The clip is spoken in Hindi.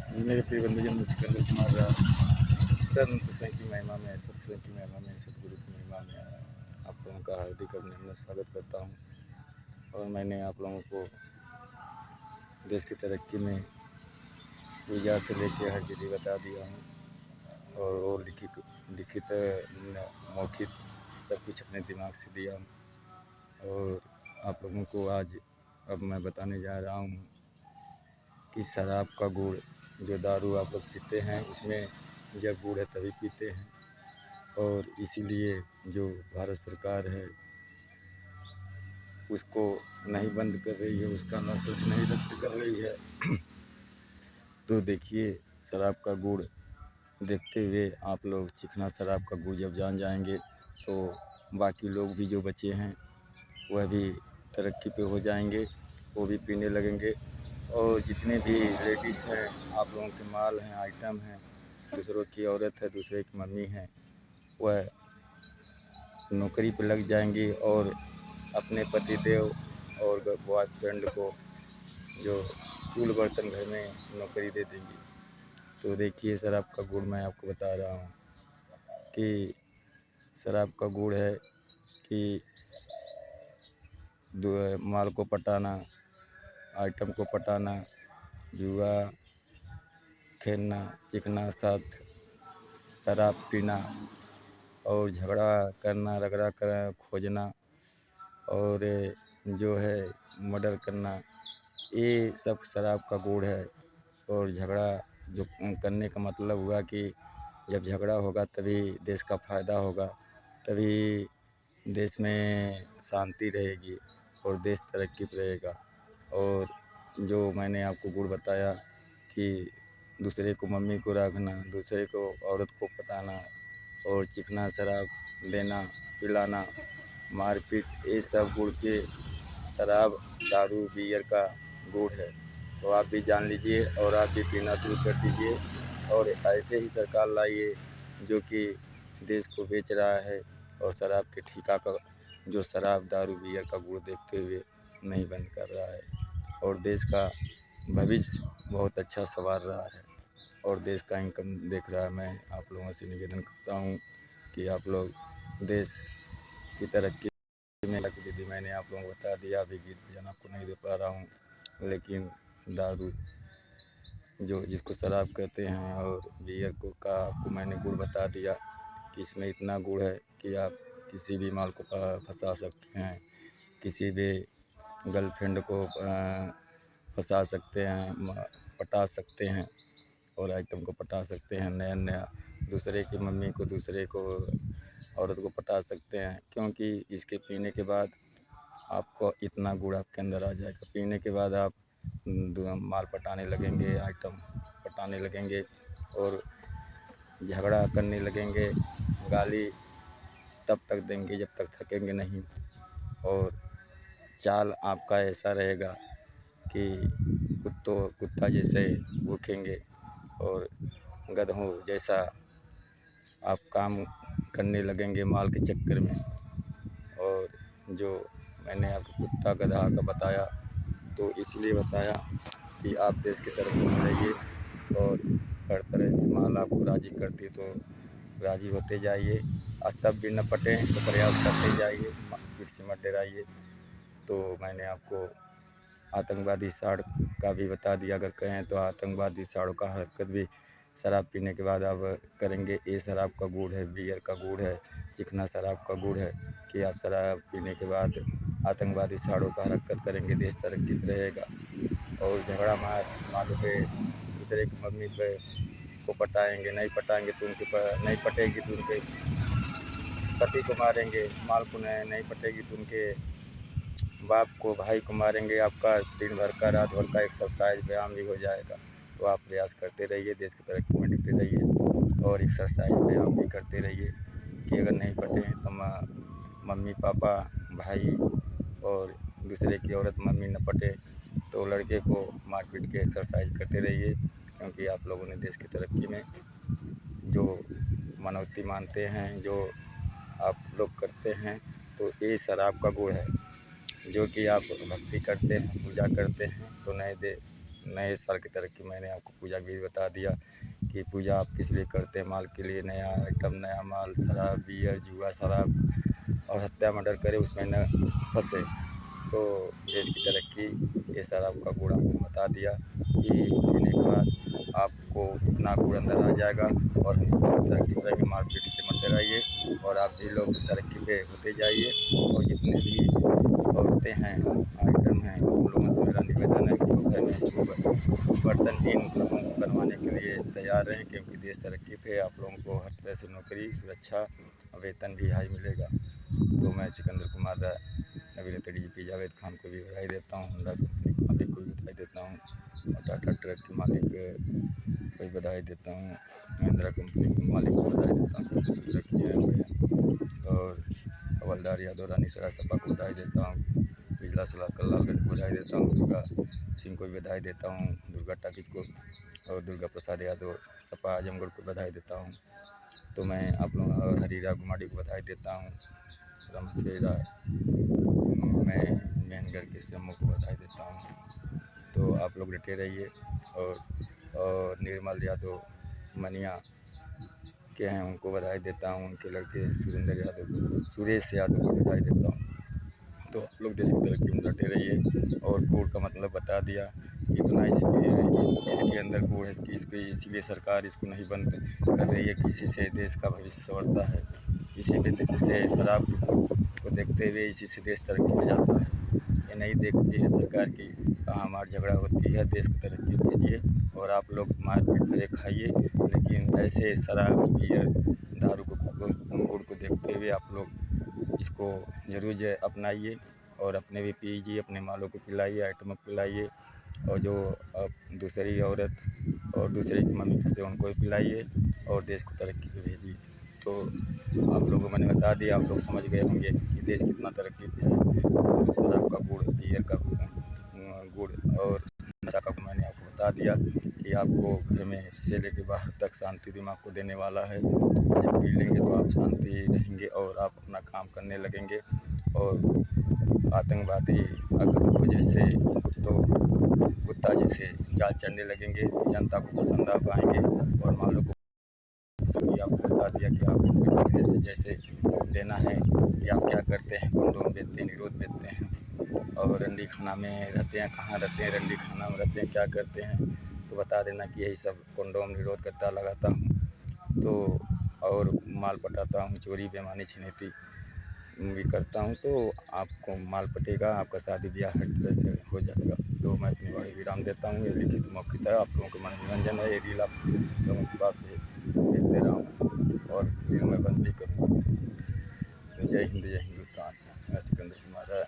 मेरे प्रिय बंधुजन, मैं सिकंदर कुमार संत संघ की महिमा में, सत्संग की महिमा में, सतगुरु की महिमा में आप लोगों का हार्दिक अभिनंदन स्वागत करता हूँ। और मैंने आप लोगों को देश की तरक्की में पूजा से लेकर हर विधि बता दिया हूँ और वो लिखित मौखिक सब कुछ अपने दिमाग से दिया हूँ। और आप लोगों को आज अब मैं बताने जा रहा हूँ कि शराब का गुड़, जो दारू आप लोग पीते हैं उसमें जब गुड़ है तभी पीते हैं। और इसीलिए जो भारत सरकार है उसको नहीं बंद कर रही है, उसका लाइसेंस नहीं रद्द कर रही है। तो देखिए, शराब का गुड़ देखते हुए आप लोग चिकना शराब का गुड़ जब जान जाएंगे तो बाकी लोग भी जो बचे हैं वह भी तरक्की पे हो जाएंगे, वो भी पीने लगेंगे। और जितने भी लेडीज़ हैं, आप लोगों के माल हैं, आइटम हैं, दूसरों की औरत है, दूसरे की मम्मी है, वह नौकरी पे लग जाएंगी और अपने पतिदेव और बॉयफ्रेंड को जो चूल बर्तन घर में नौकरी दे देंगी। तो देखिए, शराब का गुड़ मैं आपको बता रहा हूँ कि शराब का गुड़ है कि माल को पटाना, आइटम को पटाना, जुआ खेलना, चिकना साथ शराब पीना और झगड़ा करना, रगड़ा कर खोजना और जो है मर्डर करना, ये सब शराब का गुड़ है। और झगड़ा जो करने का मतलब हुआ कि जब झगड़ा होगा तभी देश का फ़ायदा होगा, तभी देश में शांति रहेगी और देश तरक्की पे रहेगा। और जो मैंने आपको गुड़ बताया कि दूसरे को मम्मी को रखना, दूसरे को औरत को पटाना और चिकना शराब देना, पिलाना, मारपीट, ये सब गुड़ के शराब, दारू, बियर का गुड़ है। तो आप भी जान लीजिए और आप भी पीना शुरू कर दीजिए। और ऐसे ही सरकार लाइए जो कि देश को बेच रहा है और शराब के ठेका का जो शराब, दारू, बियर का गुड़ देखते हुए नहीं बंद कर रहा है। और देश का भविष्य बहुत अच्छा संवार रहा है और देश का इनकम देख रहा है। मैं आप लोगों से निवेदन करता हूँ कि आप लोग देश की तरक्की में विधि मैंने आप लोगों को बता दिया। अभी गीत भजन आपको नहीं दे पा रहा हूँ, लेकिन दारू जो जिसको शराब कहते हैं और बियर को का आपको मैंने गुड़ बता दिया कि इसमें इतना गुड़ है कि आप किसी भी माल को फंसा सकते हैं, किसी भी गर्लफ्रेंड को फंसा सकते हैं, पटा सकते हैं और आइटम को पटा सकते हैं। नया नया दूसरे की मम्मी को, दूसरे को औरत को पटा सकते हैं, क्योंकि इसके पीने के बाद आपको इतना गुड़ आपके अंदर आ जाएगा। पीने के बाद आप माल पटाने लगेंगे, आइटम पटाने लगेंगे और झगड़ा करने लगेंगे, गाली तब तक देंगे जब तक थकेंगे नहीं। और चाल आपका ऐसा रहेगा कि कुत्ता जैसे भूखेंगे और गधों जैसा आप काम करने लगेंगे माल के चक्कर में। और जो मैंने आपको कुत्ता गधा का बताया तो इसलिए बताया कि आप देश की तरफ में रहिए और हर तरह से माल आपको राज़ी करती है तो राज़ी होते जाइए और तब भी न पटें तो प्रयास करते जाइए, फिर से मत डराइए। तो मैंने आपको आतंकवादी साड़ का भी बता दिया। अगर कहें तो आतंकवादी साड़ों का हरकत भी शराब पीने के बाद आप करेंगे। ये शराब का गुड़ है, बियर का गुड़ है, चिकना शराब का गुड़ है कि आप शराब पीने के बाद आतंकवादी साड़ों का हरकत करेंगे, देश तरक्की पे रहेगा। और झगड़ा मार पे दूसरे की मम्मी पे को पटाएंगे, नहीं पटाएंगे तो नहीं पटेगी तो उनके पति को मारेंगे, माल को नहीं पटेगी तो उनके बाप को, भाई को मारेंगे। आपका दिन भर का, रात भर का एक्सरसाइज, व्यायाम भी हो जाएगा। तो आप प्रयास करते रहिए, देश की तरक्की में डटे रहिए और एक्सरसाइज, व्यायाम भी करते रहिए कि अगर नहीं पटे तो मम्मी पापा, भाई और दूसरे की औरत मम्मी न पटे तो लड़के को मार पीट के एक्सरसाइज करते रहिए। क्योंकि आप लोगों ने देश की तरक्की में जो मनौती मानते हैं, जो आप लोग करते हैं, तो ये शराब का गुड़ है। जो कि आप भक्ति करते हैं, पूजा करते हैं तो नए साल की तरक्की मैंने आपको पूजा भी बता दिया कि पूजा आप किस लिए करते हैं। माल के लिए, नया आइटम, नया माल, शराब, बियर, जुआ, शराब और हत्या मर्डर करे उसमें न फंसे। तो देश की तरक्की ये शराब का गुण आपको बता दिया कि पीने के बाद आपको इतना गुण अंदर आ जाएगा और हमेशा तरक्की करेंगे। मारपीट से मत रहिए और आप भी लोग तरक्की पे होते जाइए। और जितने भी औरतें हैं, आइटम हैं, उन लोगों से मेरा निवेदन है कि वो घर में जो बर्तनहीन लोगों को बनवाने के लिए तैयार रहें, क्योंकि देश तरक्की पे आप लोगों को हर तरह से नौकरी, सुरक्षा, वेतन भी हाई मिलेगा। तो मैं सिकंदर कुमार राय अभिनेता डीजीपी जावेद खान को भी बधाई देता हूँ, होंडा कंपनी के मालिक को भी बधाई देता हूँ और टाटा ट्रक के मालिक को भी बधाई देता हूँ, महिंद्रा कंपनी के मालिक को बधाई देता हूँ जिसने सुधर किया है, और हवलदार यादव रानी सरा सपा को बधाई देता हूँ, बिजला सलाहकार लालगंज को बधाई देता हूँ, दुर्गा सिंह को भी बधाई देता हूँ, दुर्गा टाकिज को और दुर्गा प्रसाद यादव सपा आजमगढ़ को बधाई देता हूँ। तो मैं आप लोग हरीरा गुमाडी को बधाई देता हूँ, रमसेरा मैं मेहनगढ़ के समूह को बधाई देता हूँ। तो आप लोग डटे रहिए। और निर्मल यादव मनिया के हैं उनको बधाई देता हूँ, उनके लड़के सुरेश यादव को बधाई देता हूँ। तो आप लोग देश की तरक्की में डटे रहिए। और गुड़ का मतलब बता दिया, इतना इसके अंदर गुड़ है, इसको इसीलिए सरकार इसको नहीं बंद कर रही है कि इसी से देश का भविष्य संवरता है। इसी पे से शराब को देखते हुए इसी से देश तरक्की में जाता है। ये नहीं देखती है सरकार की कहाँ मार झगड़ा होती है। देश को तरक्की भेजिए और आप लोग मारपीट भरे खाइए, लेकिन ऐसे शराब, बियर, दारू को, गुड़ को देखते हुए आप लोग इसको ज़रूर अपनाइए और अपने भी पीजिए, अपने मालों को पिलाइए, आइटमों को पिलाइए, और जो दूसरी औरत और दूसरे की मम्मी फंसे उनको भी पिलाइए और देश को तरक्की पे भेजिए। तो आप लोगों को मैंने बता दिया, आप लोग समझ गए होंगे कि देश कितना तरक्की पे है। और शराब का गुड़, बियर का गुड़ और नशा का मैंने आपको बता दिया कि आपको घर में से लेके बाहर तक शांति दिमाग को देने वाला है। जब पी लेंगे तो आप शांति रहेंगे और आप अपना काम करने लगेंगे। और आतंकवादी अगर वजह से कुत्ता जैसे चाल चलने लगेंगे, जनता को पसंद आ पाएंगे। और मालों को सभी आपको बता दिया कि आपको से जैसे लेना है कि आप क्या करते हैं, कंडोम बेचते हैं, निरोध बेचते हैं और रंडी खाना में रहते हैं, कहाँ रहते हैं, रंडी खाना में रहते हैं, क्या करते हैं, तो बता देना कि यही सब कंडोम निरोध करता लगाता हूँ। तो और माल पटाता हूँ, चोरी बेईमानी छिनैती भी करता हूँ। तो आपको माल पटेगा, आपका शादी ब्याह हर तरह से हो जाएगा। तो मैं अपनी वाणी विराम देता हूँ। ये लिखित मौखिक है, आप लोगों को मनोरंजन है। ये रील आप लोगों के पास भेजते रहा हूँ और रील मैं बंद भी करूँगा। तो जय हिंद, जय हिंदुस्तान। मैं सिकंदर कुमार है।